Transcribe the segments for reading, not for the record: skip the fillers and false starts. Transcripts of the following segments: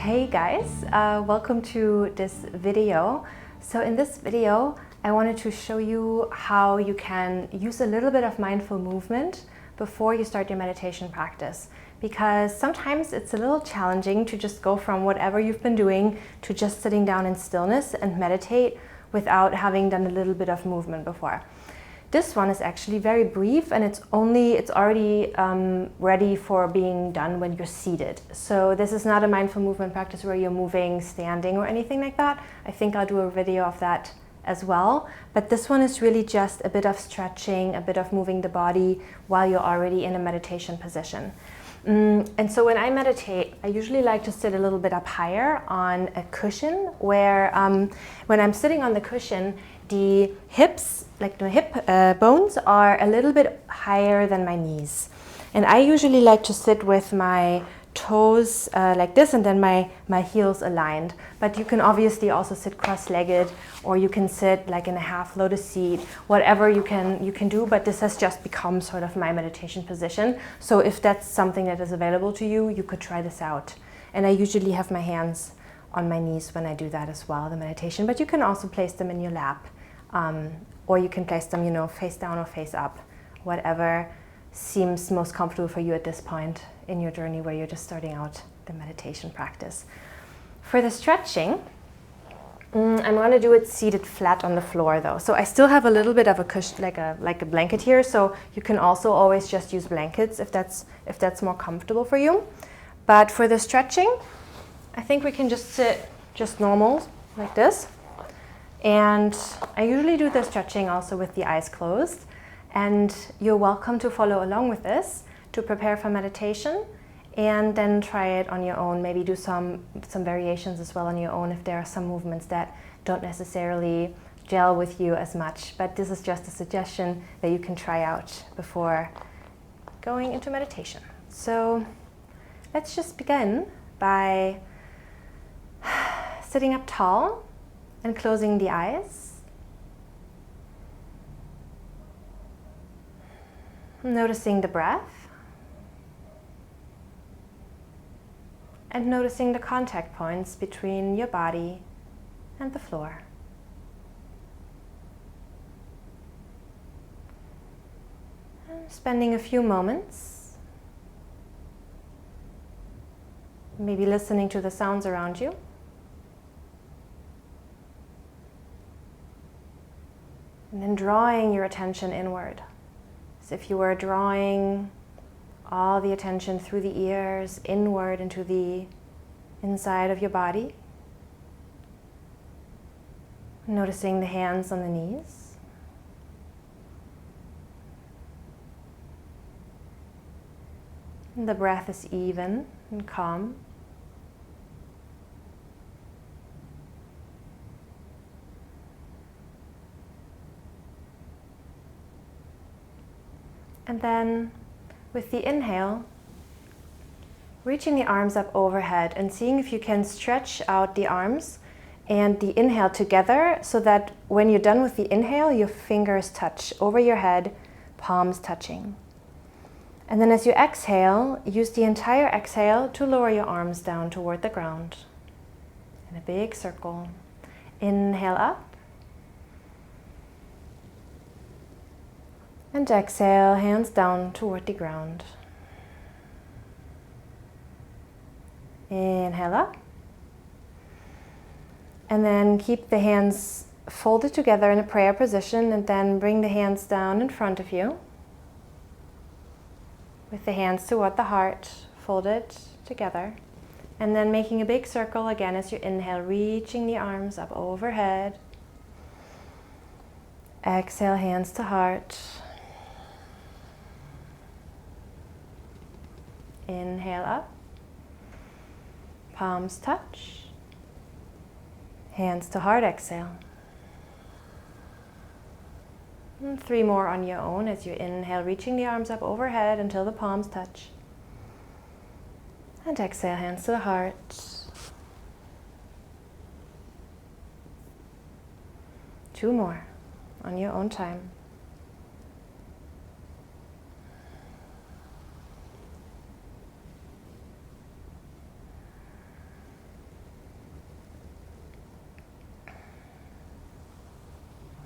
Hey guys, welcome to this video. So in this video, I wanted to show you how you can use a little bit of mindful movement before you start your meditation practice. Because sometimes it's a little challenging to just go from whatever you've been doing to just sitting down in stillness and meditate without having done a little bit of movement before. This one is actually very brief and it's already ready for being done when you're seated. So this is not a mindful movement practice where you're moving, standing or anything like that. I think I'll do a video of that as well. But this one is really just a bit of stretching, a bit of moving the body while you're already in a meditation position. And so when I meditate, I usually like to sit a little bit up higher on a cushion where when I'm sitting on the cushion, the hips, like the hip bones are a little bit higher than my knees. And I usually like to sit with my toes like this and then my heels aligned. But you can obviously also sit cross-legged, or you can sit like in a half lotus seat, whatever you can do, but this has just become sort of my meditation position. So if that's something that is available to you, you could try this out. And I usually have my hands on my knees when I do that as well, the meditation, but you can also place them in your lap, or you can place them, face down or face up, whatever seems most comfortable for you at this point in your journey where you're just starting out the meditation practice. For the stretching, I'm going to do it seated flat on the floor though. So I still have a little bit of a cushion, like a blanket here, so you can also always just use blankets if that's more comfortable for you. But for the stretching, I think we can just sit just normal like this. And I usually do the stretching also with the eyes closed. And you're welcome to follow along with this to prepare for meditation, and then try it on your own. Maybe do some variations as well on your own if there are some movements that don't necessarily gel with you as much. But this is just a suggestion that you can try out before going into meditation. So let's just begin by sitting up tall and closing the eyes. Noticing the breath and noticing the contact points between your body and the floor. And spending a few moments maybe listening to the sounds around you. And then drawing your attention inward. As if you were drawing all the attention through the ears inward into the inside of your body. Noticing the hands on the knees. And the breath is even and calm. And then with the inhale, reaching the arms up overhead and seeing if you can stretch out the arms and the inhale together so that when you're done with the inhale, your fingers touch over your head, palms touching. And then as you exhale, use the entire exhale to lower your arms down toward the ground in a big circle. Inhale up. And exhale, hands down toward the ground. Inhale up. And then keep the hands folded together in a prayer position, and then bring the hands down in front of you. With the hands toward the heart, folded together. And then making a big circle again as you inhale, reaching the arms up overhead. Exhale, hands to heart. Inhale up, palms touch, hands to heart, exhale. And 3 more on your own as you inhale, reaching the arms up overhead until the palms touch. And exhale, hands to the heart. 2 more on your own time.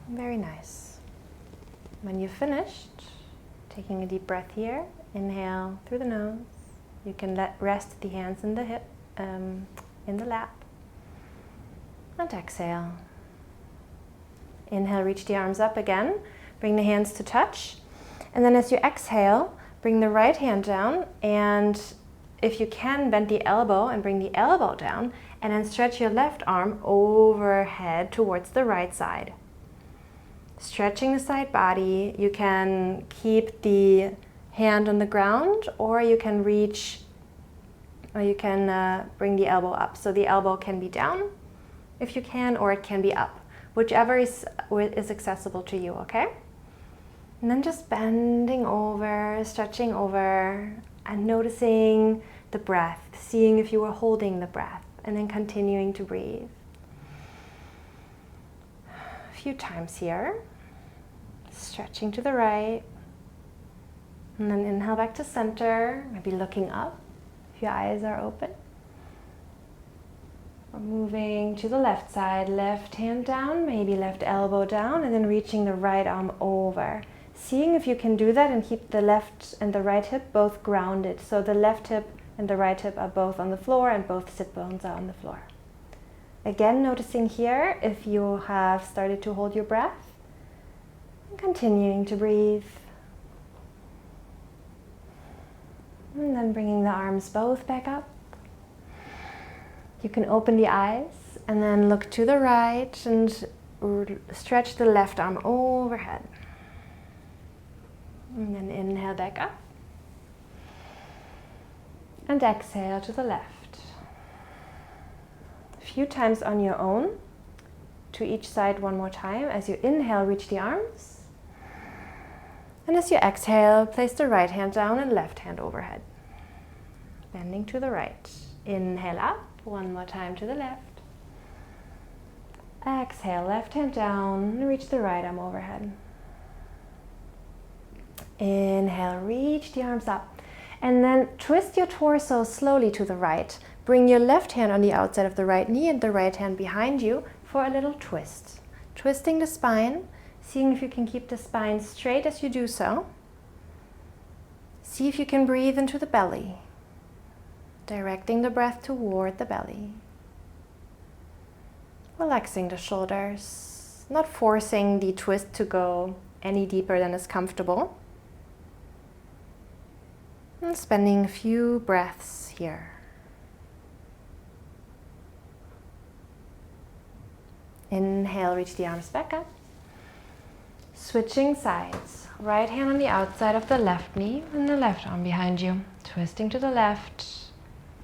Very nice. When you've finished, taking a deep breath here, inhale through the nose. You can rest the hands in the hip, in the lap. And exhale. Inhale, reach the arms up again. Bring the hands to touch. And then as you exhale, bring the right hand down, and if you can, bend the elbow and bring the elbow down, and then stretch your left arm overhead towards the right side. Stretching the side body, you can keep the hand on the ground, or you can reach, or you can bring the elbow up. So the elbow can be down if you can, or it can be up, whichever is accessible to you, okay? And then just bending over, stretching over, and noticing the breath, seeing if you were holding the breath, and then continuing to breathe. A few times here. Stretching to the right. And then inhale back to center, maybe looking up if your eyes are open. Or moving to the left side, left hand down, maybe left elbow down, and then reaching the right arm over. Seeing if you can do that and keep the left and the right hip both grounded. So the left hip and the right hip are both on the floor and both sit bones are on the floor. Again, noticing here if you have started to hold your breath. And continuing to breathe. And then bringing the arms both back up. You can open the eyes and then look to the right and stretch the left arm overhead. And then inhale back up. And exhale to the left. A few times on your own. To each side one more time. As you inhale, reach the arms. And as you exhale, place the right hand down and left hand overhead. Bending to the right. Inhale up. One more time to the left. Exhale, left hand down and reach the right arm overhead. Inhale, reach the arms up. And then twist your torso slowly to the right. Bring your left hand on the outside of the right knee and the right hand behind you for a little twist. Twisting the spine, seeing if you can keep the spine straight as you do so. See if you can breathe into the belly. Directing the breath toward the belly. Relaxing the shoulders, not forcing the twist to go any deeper than is comfortable. And spending a few breaths here. Inhale, reach the arms back up. Switching sides. Right hand on the outside of the left knee and the left arm behind you. Twisting to the left.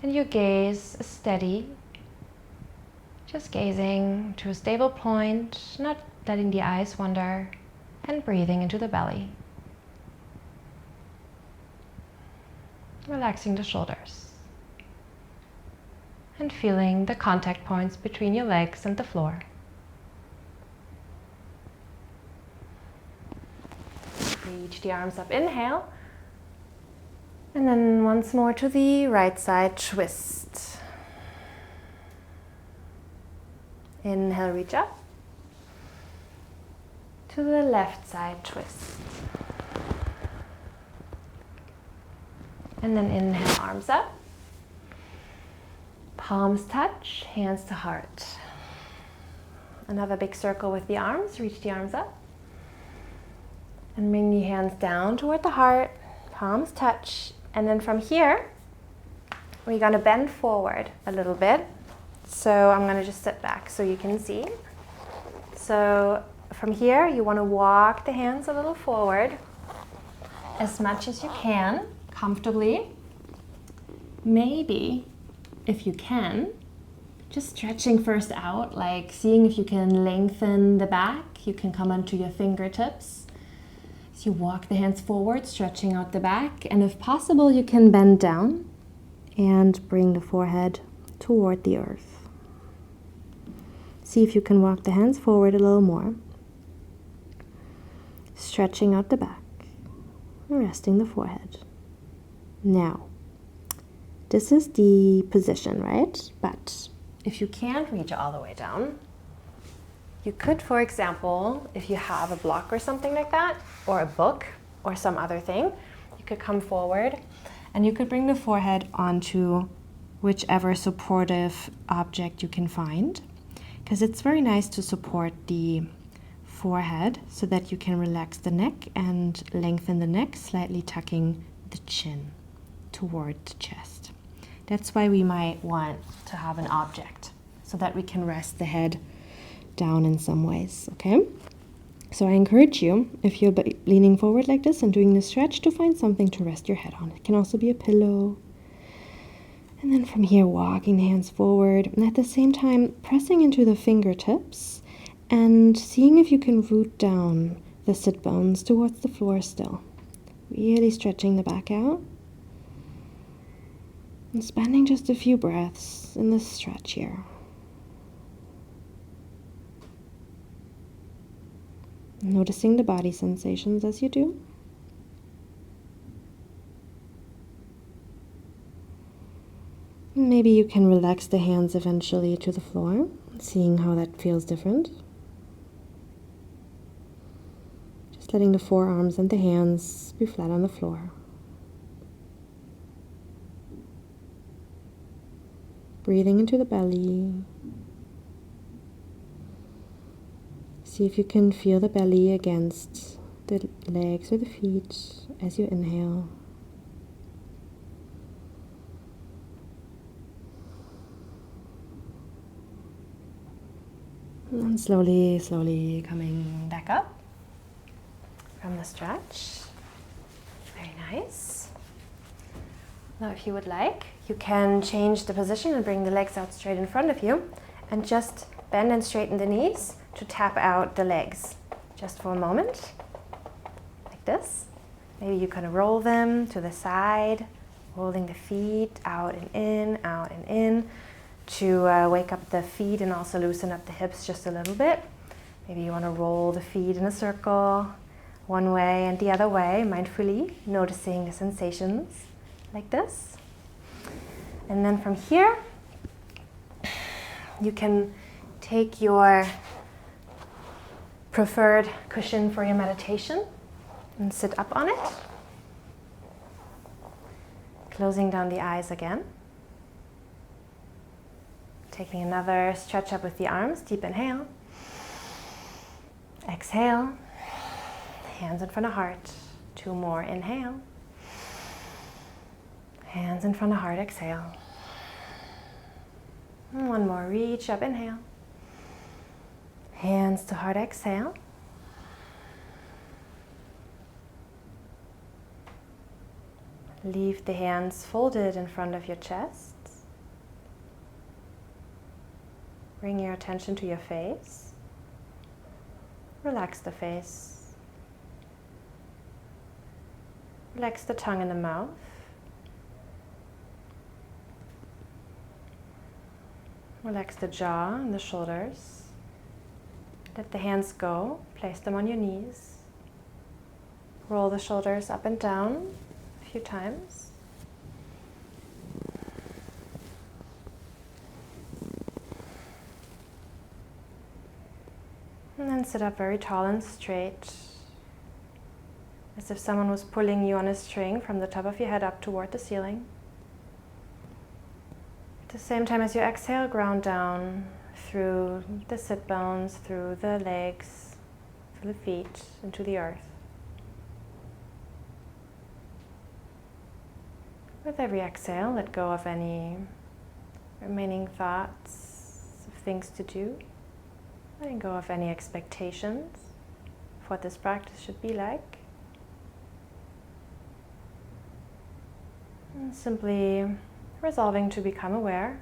And your gaze is steady. Just gazing to a stable point, not letting the eyes wander, and breathing into the belly. Relaxing the shoulders. And feeling the contact points between your legs and the floor. Reach the arms up, inhale. And then once more to the right side, twist. Inhale, reach up. To the left side, twist. And then inhale, arms up. Palms touch, hands to heart. Another big circle with the arms, reach the arms up. And bring the hands down toward the heart, palms touch. And then from here, we're gonna bend forward a little bit. So I'm gonna just sit back so you can see. So from here, you wanna walk the hands a little forward as much as you can, comfortably. Maybe, if you can, just stretching first out, like seeing if you can lengthen the back. You can come onto your fingertips. You walk the hands forward, stretching out the back, and if possible, you can bend down and bring the forehead toward the earth. See if you can walk the hands forward a little more, stretching out the back, resting the forehead. Now, this is the position, right? But if you can't reach all the way down, You could, for example, if you have a block or something like that, or a book or some other thing, you could come forward and you could bring the forehead onto whichever supportive object you can find, because it's very nice to support the forehead so that you can relax the neck and lengthen the neck, slightly tucking the chin toward the chest. That's why we might want to have an object so that we can rest the head down in some ways, okay? So I encourage you, if you're leaning forward like this and doing the stretch, to find something to rest your head on. It can also be a pillow. And then from here, walking the hands forward, and at the same time, pressing into the fingertips and seeing if you can root down the sit bones towards the floor still. Really stretching the back out. And spending just a few breaths in this stretch here. Noticing the body sensations as you do. Maybe you can relax the hands eventually to the floor, seeing how that feels different. Just letting the forearms and the hands be flat on the floor. Breathing into the belly. See if you can feel the belly against the legs or the feet as you inhale. And slowly, slowly coming back up from the stretch. Very nice. Now if you would like, you can change the position and bring the legs out straight in front of you and just bend and straighten the knees to tap out the legs just for a moment, like this. Maybe you can roll them to the side, rolling the feet out and in, to wake up the feet and also loosen up the hips just a little bit. Maybe you want to roll the feet in a circle, one way and the other way, mindfully noticing the sensations like this. And then from here, you can take your preferred cushion for your meditation and sit up on it. Closing down the eyes again. Taking another stretch up with the arms, deep inhale. Exhale. Hands in front of heart. 2 more, inhale. Hands in front of heart, exhale. And 1 more, reach up, inhale. Hands to heart, exhale. Leave the hands folded in front of your chest. Bring your attention to your face. Relax the face. Relax the tongue and the mouth. Relax the jaw and the shoulders. Let the hands go. Place them on your knees. Roll the shoulders up and down a few times. And then sit up very tall and straight, as if someone was pulling you on a string from the top of your head up toward the ceiling. At the same time as you exhale, ground down through the sit bones, through the legs, through the feet, into the earth. With every exhale, let go of any remaining thoughts of things to do. Letting go of any expectations of what this practice should be like. And simply resolving to become aware.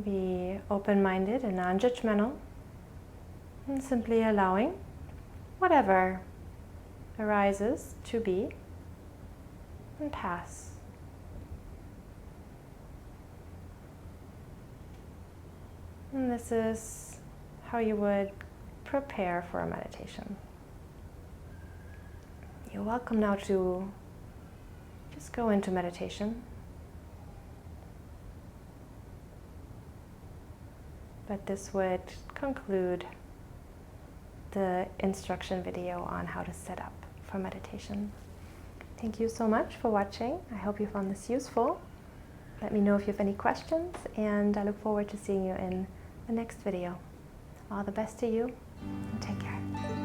Be open-minded and non-judgmental. And simply allowing whatever arises to be and pass. And this is how you would prepare for a meditation. You're welcome now to just go into meditation. but this would conclude the instruction video on how to set up for meditation. Thank you so much for watching. I hope you found this useful. Let me know if you have any questions, and I look forward to seeing you in the next video. All the best to you, and take care.